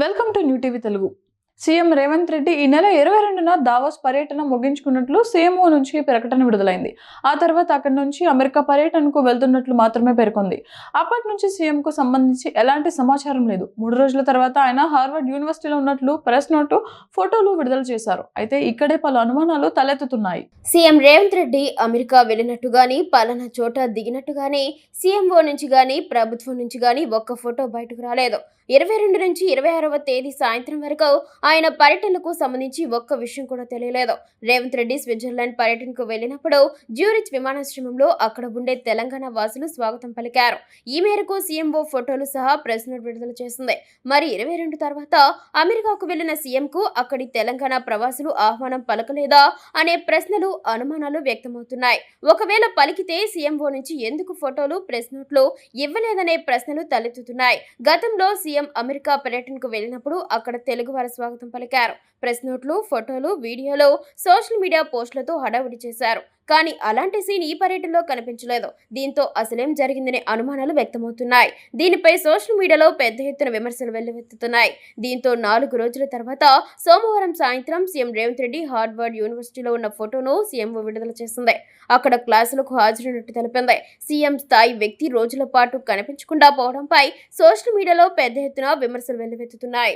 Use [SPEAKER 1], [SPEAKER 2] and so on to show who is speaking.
[SPEAKER 1] Welcome to new TV Telugu. CM Revanth Reddy ఈ నెల 22న Davos పర్యటన ముగించుకున్నట్లు సీఎంఓ నుంచి ప్రకటన విడుదలైంది. ఆ తర్వాత అక్కడి నుంచి అమెరికా పర్యటనకు వెళ్తున్నట్లు మాత్రమే పేర్కొంది. అప్పటి నుంచి సీఎంకు సంబంధించి ఎలాంటి సమాచారం లేదు. 3 రోజుల తర్వాత ఆయన హార్వర్డ్ యూనివర్సిటీలో ఉన్నట్లు ప్రెస్ నోటు, ఫోటోలు విడుదల చేశారు. అయితే ఇక్కడే పలు అనుమానాలు తలెత్తుతున్నాయి.
[SPEAKER 2] సీఎం రేవంత్ రెడ్డి అమెరికా వెళ్లినట్టుగాని, పలానా చోట దిగినట్టుగాని, సీఎంఓ నుంచి గాని, ప్రభుత్వం నుంచి గాని ఒక్క ఫోటో బయటకు రాలేదు. 22 నుంచి 26వ తేదీ సాయంత్రం వరకు ఆయన పర్యటనకు సంబంధించి ఒక్క విషయం కూడా తెలియలేదు. రేవంత్ రెడ్డి స్విట్జర్లాండ్ పర్యటనకు వెళ్లినప్పుడు జ్యూరిచ్ విమానాశ్రయంలో అక్కడ ఉండే తెలంగాణ వాసులు స్వాగతం పలికారు. ఈ మేరకు సీఎంఓ ఫోటోలు సహా ప్రెస్ నోట్ విడుదల చేసింది. మరి 22 తర్వాత అమెరికాకు వెళ్లిన సీఎంకు అక్కడి తెలంగాణ ప్రవాసులు ఆహ్వానం పలకలేదా అనే ప్రశ్నలు, అనుమానాలు వ్యక్తమవుతున్నాయి. ఒకవేళ పలికితే సీఎంఓ నుంచి ఎందుకు ఫోటోలు, ప్రెస్ నోట్లు ఇవ్వలేదనే ప్రశ్నలు తలెత్తుతున్నాయి. గతంలో సీఎం అమెరికా పర్యటనకు వెళ్లినప్పుడు అక్కడ తెలుగు వారు స్వాగతం పలికారు. ప్రెస్ నోట్లు, ఫోటోలు, వీడియోలు, సోషల్ మీడియా పోస్టులతో హడావుడి చేశారు. కానీ అలాంటి సీన్ ఈ పర్యటనలో కనిపించలేదు. దీంతో అసలేం జరిగిందనే అనుమానాలు వ్యక్తమవుతున్నాయి. దీనిపై సోషల్ మీడియాలో పెద్ద ఎత్తున విమర్శలు వెల్లువెత్తుతున్నాయి. దీంతో 4 రోజుల తర్వాత సోమవారం సాయంత్రం సీఎం రేవంత్ రెడ్డి హార్వర్డ్ యూనివర్సిటీలో ఉన్న ఫోటోను సీఎంఓ విడుదల చేసింది. అక్కడ క్లాసులకు హాజరైనట్టు తెలిపింది. సీఎం స్థాయి వ్యక్తి రోజుల పాటు కనిపించకుండా పోవడంపై సోషల్ మీడియాలో పెద్ద ఎత్తున విమర్శలు వెల్లువెత్తుతున్నాయి.